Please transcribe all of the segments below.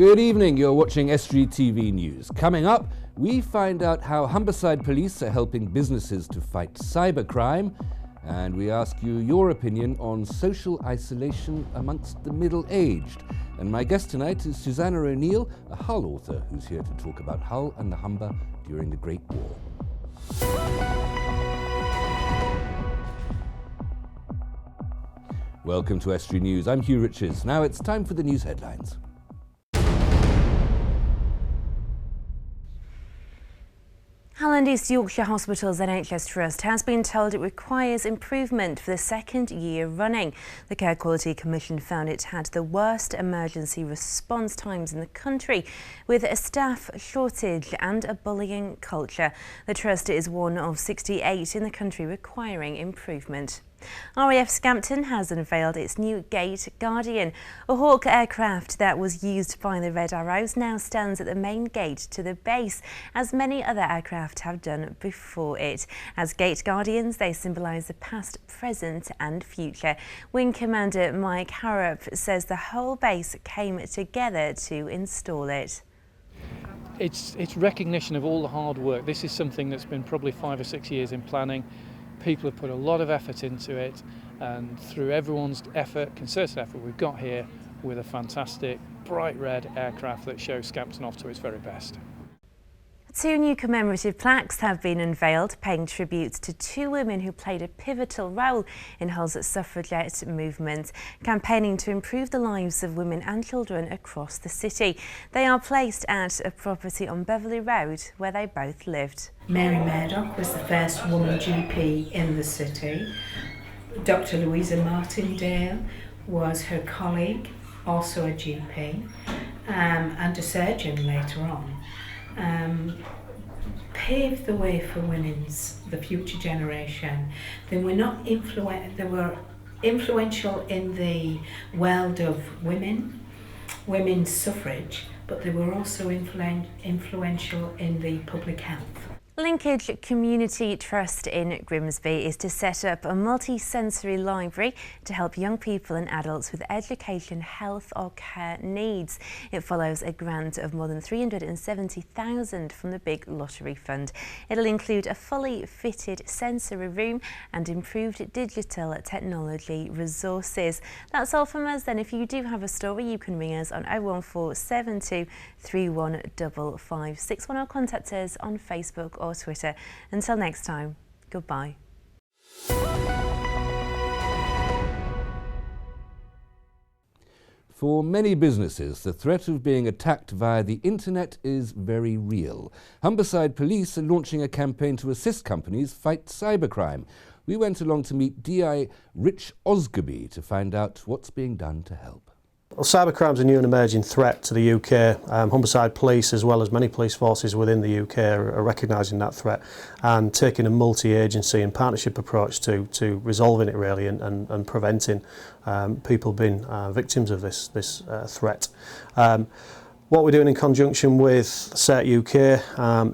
Good evening, you're watching Estuary TV News. Coming up, we find out how Humberside police are helping businesses to fight cybercrime, and we ask you your opinion on social isolation amongst the middle-aged. And my guest tonight is Susanna O'Neill, a Hull author who's here to talk about Hull and the Humber during the Great War. Welcome to Estuary News. I'm Hugh Riches. Now it's time for the news headlines. Hull and East Yorkshire Hospital's NHS Trust has been told it requires improvement for the second year running. The Care Quality Commission found it had the worst emergency response times in the country, with a staff shortage and a bullying culture. The Trust is one of 68 in the country requiring improvement. RAF Scampton has unveiled its new Gate Guardian. A Hawk aircraft that was used by the Red Arrows now stands at the main gate to the base, as many other aircraft have done before it. As Gate Guardians, they symbolise the past, present and future. Wing Commander Mike Harrop says the whole base came together to install it. It's recognition of all the hard work. This is something that's been probably 5 or 6 years in planning. People have put a lot of effort into it, and through everyone's effort, concerted effort, we've got here with a fantastic bright red aircraft that shows Scampton off to its very best. 2 new commemorative plaques have been unveiled, paying tribute to 2 women who played a pivotal role in Hull's suffragette movement, campaigning to improve the lives of women and children across the city. They are placed at a property on Beverley Road where they both lived. Mary Murdoch was the first woman GP in the city. Dr. Louisa Martindale was her colleague, also a GP, and a surgeon later on. Paved the way for the future generation. They were influential in the world of women's suffrage, but they were also influential in the public health. Linkage Community Trust in Grimsby is to set up a multi-sensory library to help young people and adults with education, health or care needs. It follows a grant of more than $370,000 from the Big Lottery Fund. It'll include a fully fitted sensory room and improved digital technology resources. That's all from us then. If you do have a story, you can ring us on 01472 315561 or contact us on Facebook or Twitter. Until next time, goodbye. For many businesses, the threat of being attacked via the internet is very real. Humberside police are launching a campaign to assist companies fight cybercrime. We went along to meet DI Rich Osgoby to find out what's being done to help. Well, cybercrime is a new and emerging threat to the UK. Humberside Police, as well as many police forces within the UK, are recognising that threat and taking a multi-agency and partnership approach to resolving it really and preventing people being victims of this threat. What we're doing in conjunction with CERT UK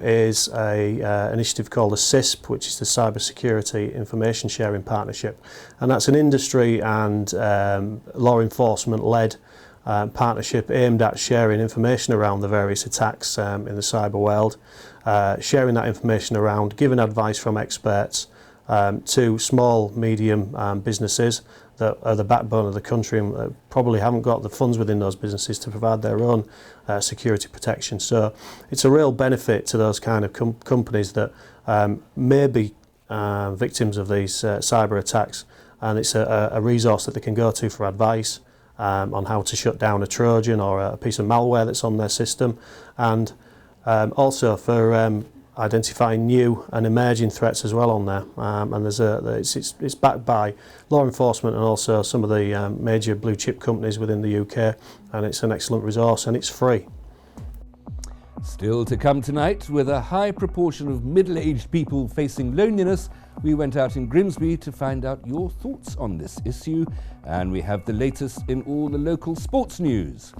is an initiative called the CISP, which is the Cyber Security Information Sharing Partnership, and that's an industry and law enforcement led partnership aimed at sharing information around the various attacks in the cyber world, sharing that information around, giving advice from experts to small, medium businesses that are the backbone of the country and probably haven't got the funds within those businesses to provide their own security protection. So it's a real benefit to those kind of companies that may be victims of these cyber attacks, and it's a resource that they can go to for advice on how to shut down a Trojan or a piece of malware that's on their system, and also for identifying new and emerging threats as well on there. And it's backed by law enforcement and also some of the major blue chip companies within the UK, and it's an excellent resource and it's free. Still to come tonight, with a high proportion of middle-aged people facing loneliness, we went out in Grimsby to find out your thoughts on this issue, and we have the latest in all the local sports news.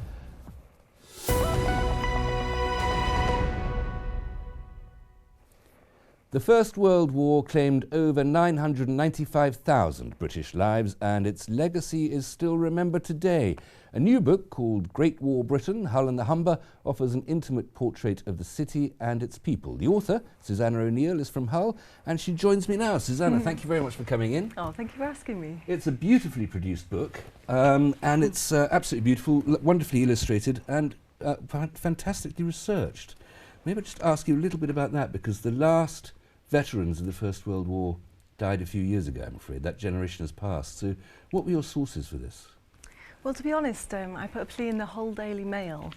The First World War claimed over 995,000 British lives, and its legacy is still remembered today. A new book called Great War Britain, Hull and the Humber, offers an intimate portrait of the city and its people. The author, Susanna O'Neill, is from Hull, and she joins me now. Susanna, thank you very much for coming in. Oh, thank you for asking me. It's a beautifully produced book, and it's absolutely beautiful, wonderfully illustrated, and fantastically researched. Maybe I'll just ask you a little bit about that, because the last veterans of the First World War died a few years ago, I'm afraid. That generation has passed. So what were your sources for this? Well, to be honest, I put a plea in the Hull Daily Mail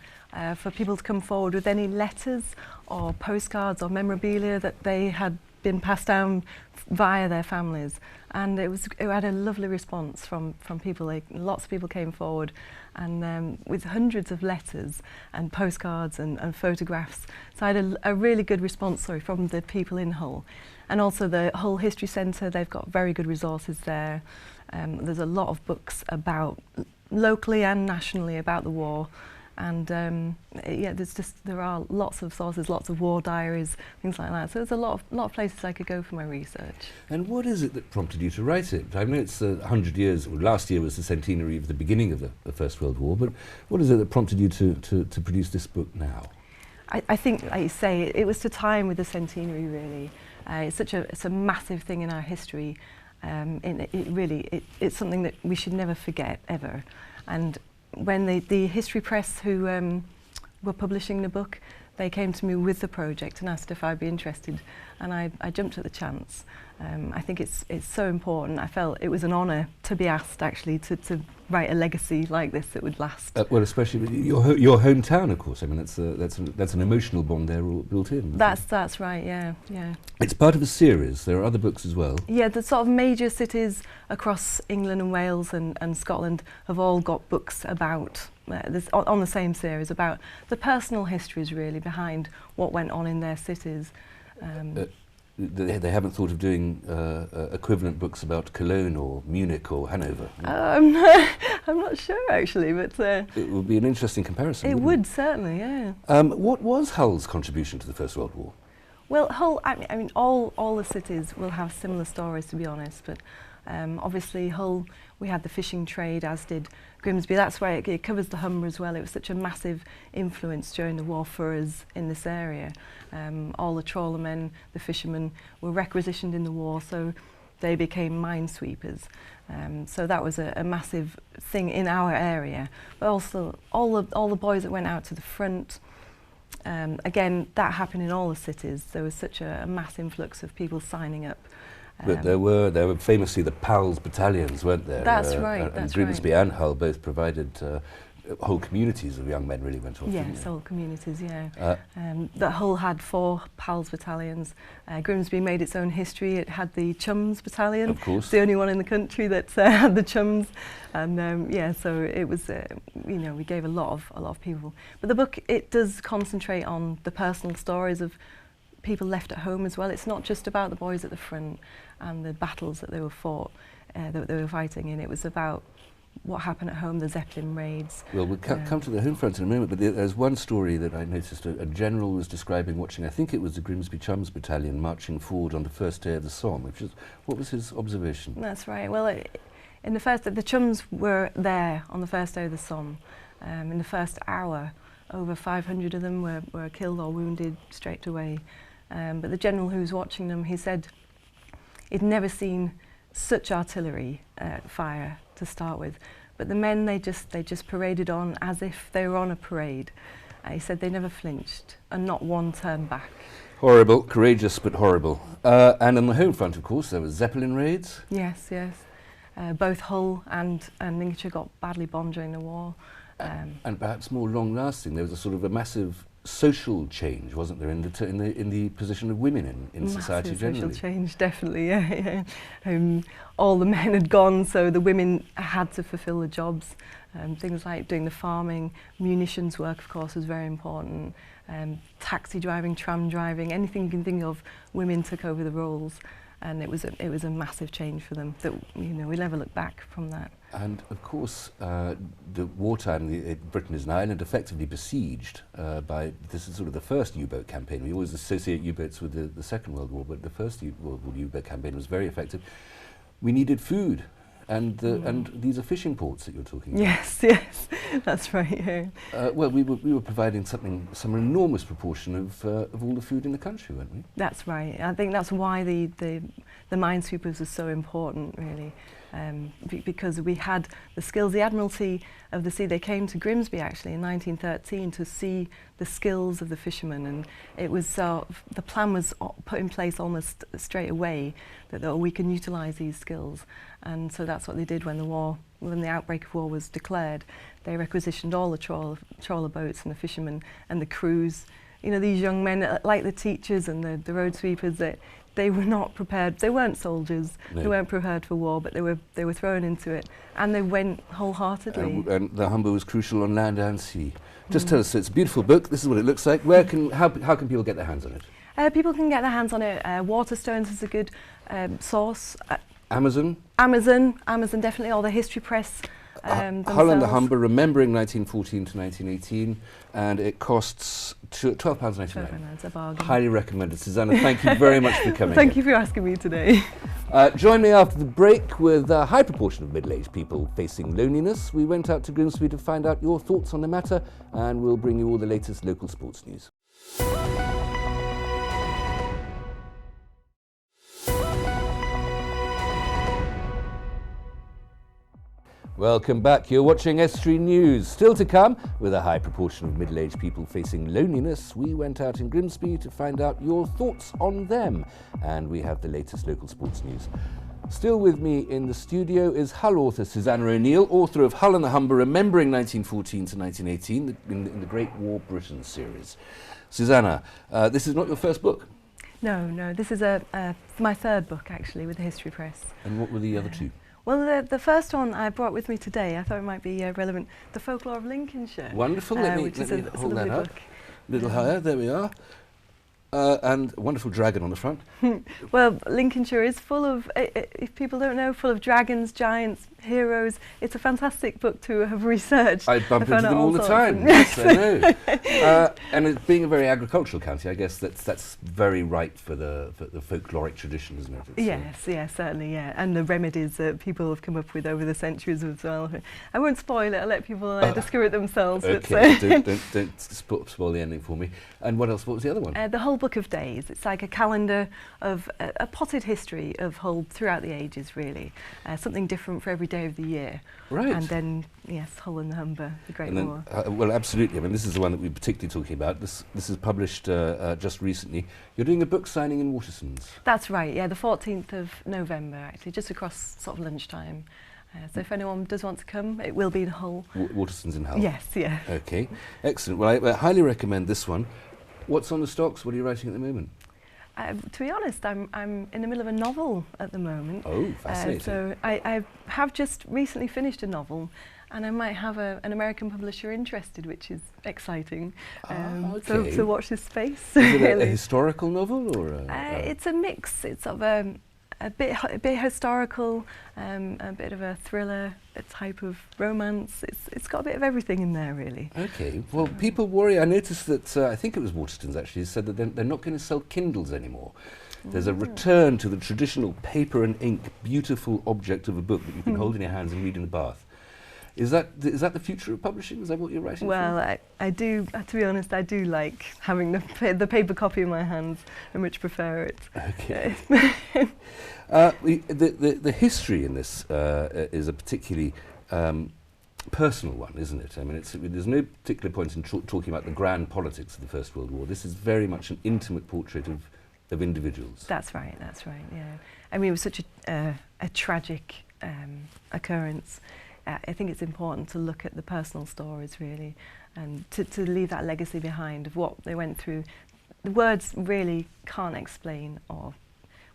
for people to come forward with any letters or postcards or memorabilia that they had been passed down via their families, and it had a lovely response from people. Lots of people came forward, and with hundreds of letters and postcards and photographs. So I had a really good response, from the people in Hull, and also the Hull History Centre. They've got very good resources there. There's a lot of books about locally and nationally about the war. And yeah, there are lots of sources, lots of war diaries, things like that. So there's a lot of places I could go for my research. And what is it that prompted you to write it? I know it's 100 years, or last year was the centenary of the beginning of the First World War, but what is it that prompted you to produce this book now? I think, like you say, it was to time with the centenary, really. It's a massive thing in our history. It's something that we should never forget, ever. And when the History Press, who were publishing the book, they came to me with the project and asked if I'd be interested, and I jumped at the chance. I think it's so important. I felt it was an honour to be asked, actually, to write a legacy like this that would last. Well, especially with your hometown, of course. I mean, that's an emotional bond there all built in. That's right. Yeah. It's part of a series. There are other books as well. Yeah, the sort of major cities across England and Wales and Scotland have all got books about this on the same series, about the personal histories, really, behind what went on in their cities. They haven't thought of doing equivalent books about Cologne or Munich or Hanover? I'm not sure, actually, but it would be an interesting comparison. It would, certainly, yeah. What was Hull's contribution to the First World War? Well, Hull, I mean, all the cities will have similar stories, to be honest, but obviously Hull, we had the fishing trade, as did Grimsby. That's why it covers the Humber as well. It was such a massive influence during the war for us in this area. All the trawlermen, the fishermen, were requisitioned in the war, so they became minesweepers. So that was a massive thing in our area. But also all the boys that went out to the front, again, that happened in all the cities. There was such a mass influx of people signing up. But there were famously the PALS battalions, weren't there? That's right. And Grimsby and Hull both provided whole communities of young men really went off. Yes, whole communities, yeah. The Hull had 4 PALS battalions. Grimsby made its own history. It had the Chums battalion. Of course. It's the only one in the country that had the Chums. And yeah, so it was, we gave a lot of people. But the book, it does concentrate on the personal stories of people left at home as well. It's not just about the boys at the front and the battles that they were fighting in. It was about what happened at home, the Zeppelin raids. Well, we'll come to the home front in a moment, but there's one story that I noticed a general was describing watching, I think it was the Grimsby Chums Battalion marching forward on the first day of the Somme. What was his observation? That's right. Well, in the first, the Chums were there on the first day of the Somme. In the first hour, over 500 of them were killed or wounded straight away. But the general who was watching them, he said he'd never seen such artillery fire to start with. But the men, they just paraded on as if they were on a parade. He said they never flinched and not one turned back. Horrible, courageous but horrible. And on the home front, of course, there were Zeppelin raids. Yes. Both Hull and Lincolnshire got badly bombed during the war. And perhaps more long-lasting, there was a sort of a massive social change, wasn't there, in the position of women in society generally? Social change, definitely. Yeah. All the men had gone, so the women had to fulfil the jobs. Things like doing the farming, munitions work, of course, was very important. Taxi driving, tram driving, anything you can think of, women took over the roles. and it was a massive change for them that, you know, we never look back from that. And of course, the wartime, Britain is an island effectively besieged by, this is sort of the first U-boat campaign. We always associate U-boats with the Second World War, but the first World War U-boat campaign was very effective. We needed food. And these are fishing ports that you're talking about. Yes, that's right. Yeah. Well, we were providing some enormous proportion of all the food in the country, weren't we? That's right. I think that's why the minesweepers are so important, really, because we had the skills. The Admiralty of the Sea, they came to Grimsby actually in 1913 to see the skills of the fishermen, and it was the plan was put in place almost straight away that we can utilise these skills. And so that's what they did when the outbreak of war was declared. They requisitioned all the trawler boats and the fishermen and the crews. You know, these young men, like the teachers and the road sweepers, that they were not prepared. They weren't soldiers. No. They weren't prepared for war, but they were thrown into it, and they went wholeheartedly. And the Humber was crucial on land and sea. Just tell us, so it's a beautiful book. This is what it looks like. How can people get their hands on it? People can get their hands on it. Waterstones is a good source. Amazon, definitely, or the History Press. Hull and the Humber, Remembering 1914 to 1918, and it costs £12.99. It's a bargain. Highly recommended. Susanna, thank you very much for coming. Thank you for asking me today. Join me after the break with a high proportion of middle-aged people facing loneliness. We went out to Grimsby to find out your thoughts on the matter, and we'll bring you all the latest local sports news. Welcome back. You're watching Estuary News. Still to come, with a high proportion of middle-aged people facing loneliness, we went out in Grimsby to find out your thoughts on them. And we have the latest local sports news. Still with me in the studio is Hull author Susanna O'Neill, author of Hull and the Humber, Remembering 1914 to 1918, in the Great War Britain series. Susanna, this is not your first book? No, this is my third book, actually, with the History Press. And what were the other two? Well, the first one I brought with me today, I thought it might be relevant, The Folklore of Lincolnshire. Wonderful, let me hold that up. A little higher, there we are. And a wonderful dragon on the front. Well, Lincolnshire is full of, if people don't know, full of dragons, giants, heroes. It's a fantastic book to have researched. I bump into them all the time. Yes, I know. And it being a very agricultural county, I guess that's very right for the folkloric tradition, isn't it? Yes, certainly, yeah. And the remedies that people have come up with over the centuries as well. I won't spoil it. I'll let people discover it themselves. Okay, don't spoil the ending for me. And what else? What was the other one? The whole Book of Days. It's like a calendar of a potted history of Hull throughout the ages, really. Something different for every day of the year. Right. And then, yes, Hull and the Humber, the Great War. Well, absolutely. I mean, this is the one that we're particularly talking about. This is published just recently. You're doing a book signing in Waterston's. That's right, yeah, the 14th of November, actually, just across sort of lunchtime. So if anyone does want to come, it will be in Hull. Waterston's in Hull? Yes, yeah. Okay, excellent. Well, I highly recommend this one. What's on the stocks? What are you writing at the moment? To be honest, I'm in the middle of a novel at the moment. Oh, fascinating. So I have just recently finished a novel, and I might have an American publisher interested, which is exciting. Okay. So watch this space. Is it a historical novel or? It's a mix. It's of a bit historical, a bit of a thriller, a type of romance. It's got a bit of everything in there, really. Okay. Well, people worry. I noticed that I think it was Waterston's actually said that they're not going to sell Kindles anymore. There's a return to the traditional paper and ink, beautiful object of a book that you can hold in your hands and read in the bath. Is that the future of publishing? Is that what you're writing? Well, I do. To be honest, I do like having the paper copy in my hands. I much prefer it. Okay. The history in this is a particularly personal one, isn't it? I mean, there's no particular point in talking about the grand politics of the First World War. This is very much an intimate portrait of individuals. That's right. Yeah. I mean, it was such a tragic occurrence. I think it's important to look at the personal stories, really, and to leave that legacy behind of what they went through. The words really can't explain, or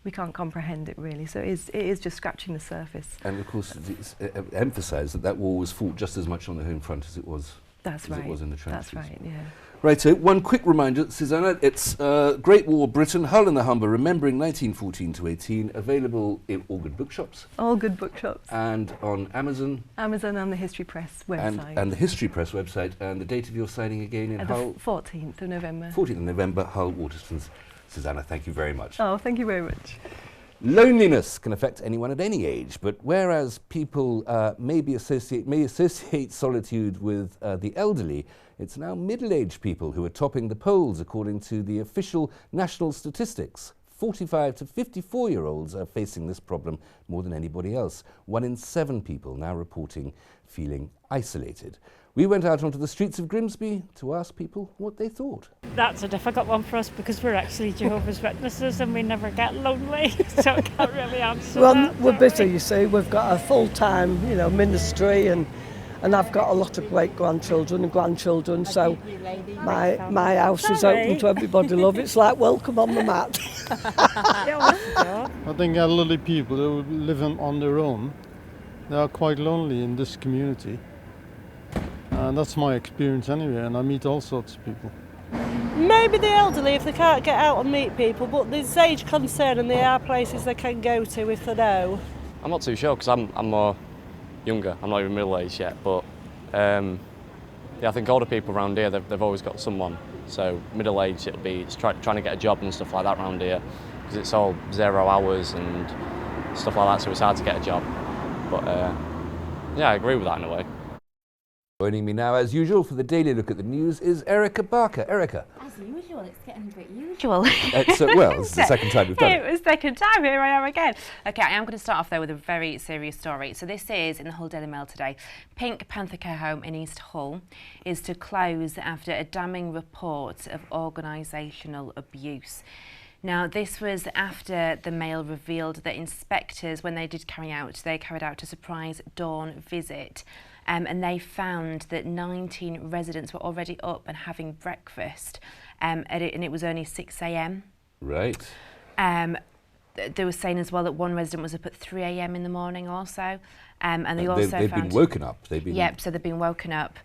we can't comprehend it, really. So it is just scratching the surface. And of course, it's emphasised that war was fought just as much on the home front as it was. That's right. It was in the trenches. That's right. Yeah. Right, so one quick reminder, Susanna, it's Great War Britain, Hull and the Humber, Remembering 1914 to 18, available in all good bookshops. All good bookshops. And on Amazon. Amazon and the History Press website. And the History Press website. And the date of your signing again in Hull? The 14th of November. 14th of November, Hull, Waterstones. Susanna, thank you very much. Oh, thank you very much. Loneliness can affect anyone at any age, but whereas people may associate solitude with the elderly, it's now middle-aged people who are topping the polls according to the official national statistics. 45 to 54-year-olds are facing this problem more than anybody else. 1 in 7 people now reporting feeling isolated. We went out onto the streets of Grimsby to ask people what they thought. That's a difficult one for us because we're actually Jehovah's Witnesses and we never get lonely, so I can't really answer that. We're busy, you see. We've got a full-time, ministry and I've got a lot of great-grandchildren and grandchildren, so my house is open to everybody, love. It's like welcome on the mat. I think elderly people who live on their own, they are quite lonely in this community. And that's my experience anyway, and I meet all sorts of people. Maybe the elderly if they can't get out and meet people, but there's age concern and there are places they can go to if they know. I'm not too sure because I'm more younger, I'm not even middle-aged yet, but yeah, I think older people around here, they've always got someone. So middle-aged, it's trying to get a job and stuff like that around here because it's all 0 hours and stuff like that, so it's hard to get a job. But yeah, I agree with that in a way. Joining me now, as usual, for the Daily Look at the News is Erica Barker. Erica. As usual, it's getting a bit usual. Well, it's the second time we've done it. It was the second time, here I am again. OK, I am going to start off, though, with a very serious story. So this is in the Hull Daily Mail today. Pink Panther Care Home in East Hull is to close after a damning report of organisational abuse. Now, this was after the Mail revealed that inspectors, when they carried out a surprise dawn visit, and they found that 19 residents were already up and having breakfast, and it was only 6 a.m. Right. They were saying as well that one resident was up at 3 a.m. in the morning also, and they also they've been woken up. Yep, so they've been woken up.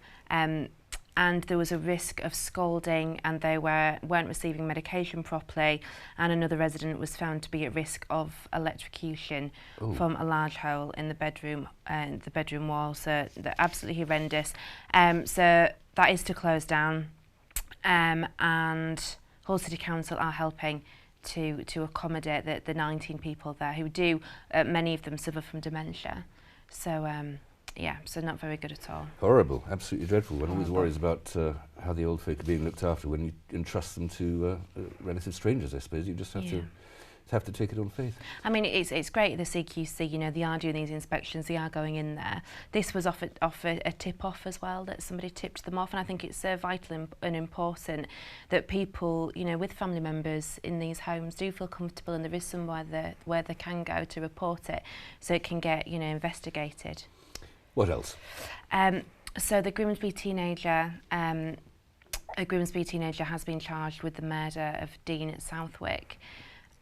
And there was a risk of scalding and they weren't receiving medication properly, and another resident was found to be at risk of electrocution from a large hole in the bedroom wall. So they're absolutely horrendous. So that is to close down, and Hull City Council are helping to accommodate the 19 people there who do, many of them suffer from dementia. So yeah, so not very good at all. Horrible, absolutely dreadful. One always worries about how the old folk are being looked after when you entrust them to relative strangers, I suppose. You just have to take it on faith. I mean, it's great, the CQC, they are doing these inspections, they are going in there. This was off a tip-off as well, that somebody tipped them off, and I think it's vital and important that people, with family members in these homes do feel comfortable and there is somewhere where they can go to report it so it can get, investigated. What else? So the Grimsby teenager, a Grimsby teenager has been charged with the murder of Dean at Southwick.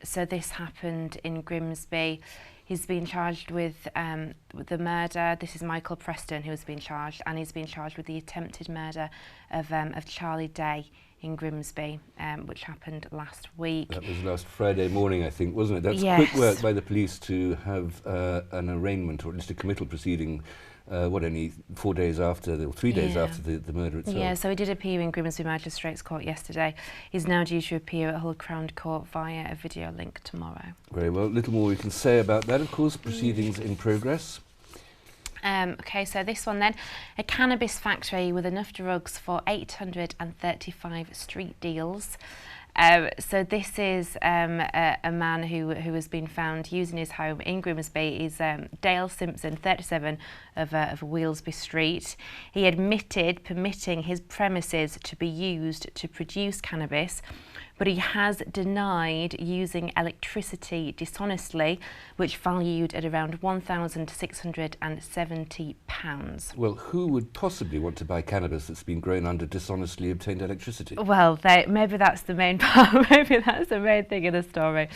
So this happened in Grimsby. He's been charged with the murder. This is Michael Preston who has been charged, and he's been charged with the attempted murder of Charlie Day in Grimsby, which happened last week. That was last Friday morning, I think, wasn't it? That's Yes. quick work by the police to have an arraignment, or at least a committal proceeding, only 4 days after, or 3 days after the murder itself. Yeah, so he did appear in Grimsby Magistrates Court yesterday. He's now due to appear at Hull Crown Court via a video link tomorrow. Very well. Little more we can say about that, of course. Proceedings in progress. OK, so this one then. A cannabis factory with enough drugs for 835 street deals. So this is a man who has been found using his home in Grimsby. He's Dale Simpson, 37, of Wheelsby Street. He admitted permitting his premises to be used to produce cannabis, but he has denied using electricity dishonestly, which valued at around £1,670. Well, who would possibly want to buy cannabis that's been grown under dishonestly obtained electricity? Well, maybe that's the main part. Maybe that's the main thing in the story.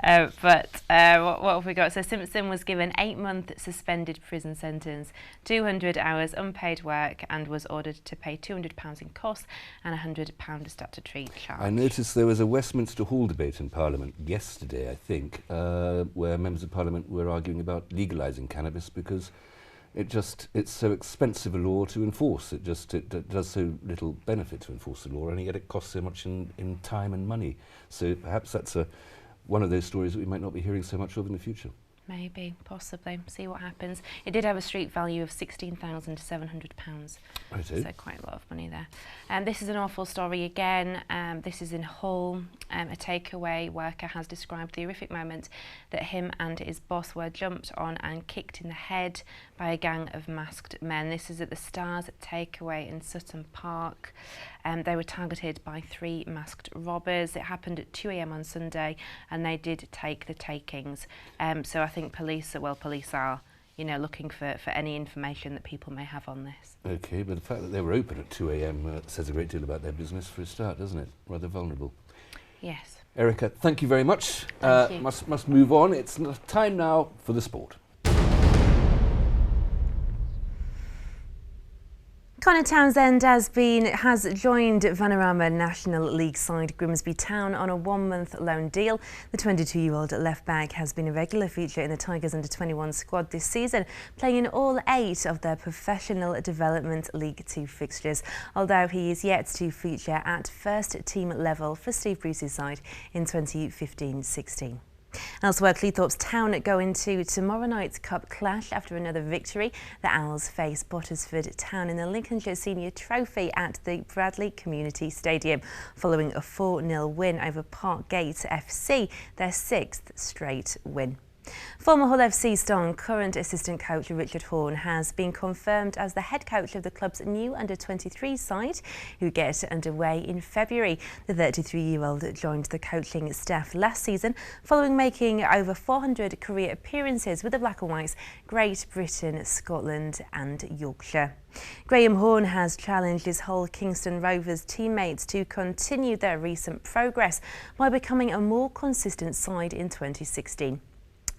What have we got? So Simpson was given 8-month suspended prison sentence, 200 hours unpaid work, and was ordered to pay £200 in costs and £100 statutory charge. I noticed there was a Westminster Hall debate in Parliament yesterday, I think, where members of Parliament were arguing about legalising cannabis because it's so expensive a law to enforce. It does so little benefit to enforce the law, and yet it costs so much in time and money. So perhaps that's one of those stories that we might not be hearing so much of in the future. Maybe, possibly. See what happens. It did have a street value of £16,700. Right, so quite a lot of money there. This is an awful story again. This is in Hull. A takeaway worker has described the horrific moment that him and his boss were jumped on and kicked in the head by a gang of masked men. This is at the Stars Takeaway in Sutton Park. They were targeted by 3 masked robbers. It happened at 2 a.m. on Sunday, and they did take the takings. So I think police are, looking for any information that people may have on this. Okay, but the fact that they were open at 2 a.m. Says a great deal about their business for a start, doesn't it? Rather vulnerable. Yes. Erica, thank you very much. Thank you. Must move on. It's time now for the sport. Connor Townsend has joined Vanarama National League side Grimsby Town on a 1-month loan deal. The 22-year-old left-back has been a regular feature in the Tigers under-21 squad this season, playing in all 8 of their Professional Development League 2 fixtures, although he is yet to feature at first-team level for Steve Bruce's side in 2015-16. Elsewhere, Cleethorpes Town go into tomorrow night's Cup clash after another victory. The Owls face Bottisford Town in the Lincolnshire Senior Trophy at the Bradley Community Stadium, following a 4-0 win over Parkgate FC, their 6th straight win. Former Hull FC star and current assistant coach Richard Horne has been confirmed as the head coach of the club's new under-23 side, who get underway in February. The 33-year-old joined the coaching staff last season following making over 400 career appearances with the Black and Whites, Great Britain, Scotland and Yorkshire. Graham Horne has challenged his Hull Kingston Rovers teammates to continue their recent progress by becoming a more consistent side in 2016.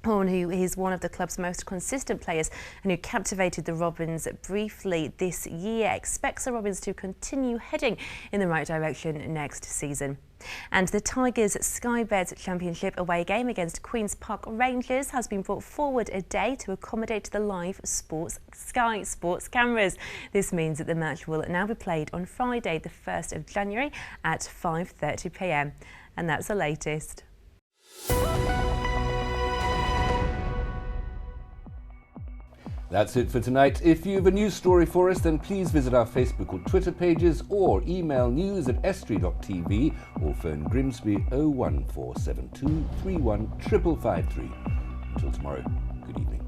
Horne, who is one of the club's most consistent players and who captivated the Robins briefly this year, expects the Robins to continue heading in the right direction next season. And the Tigers' Sky Beds Championship away game against Queen's Park Rangers has been brought forward a day to accommodate the live Sky Sports cameras. This means that the match will now be played on Friday, the 1st of January at 5:30 p.m. And that's the latest. That's it for tonight. If you have a news story for us, then please visit our Facebook or Twitter pages or email news@estuary.tv or phone Grimsby 01472 31 553. Until tomorrow, good evening.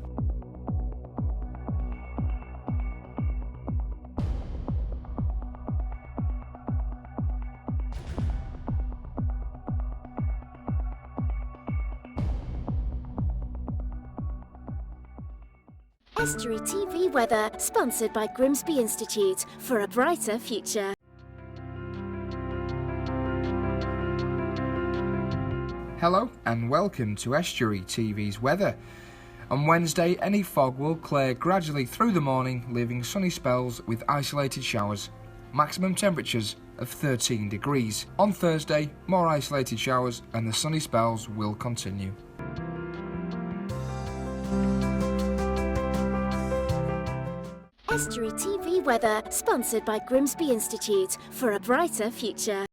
Estuary TV weather, sponsored by Grimsby Institute for a brighter future. Hello and welcome to Estuary TV's weather. On Wednesday, any fog will clear gradually through the morning, leaving sunny spells with isolated showers. Maximum temperatures of 13 degrees. On Thursday, more isolated showers and the sunny spells will continue. Estuary TV weather, sponsored by Grimsby Institute for a brighter future.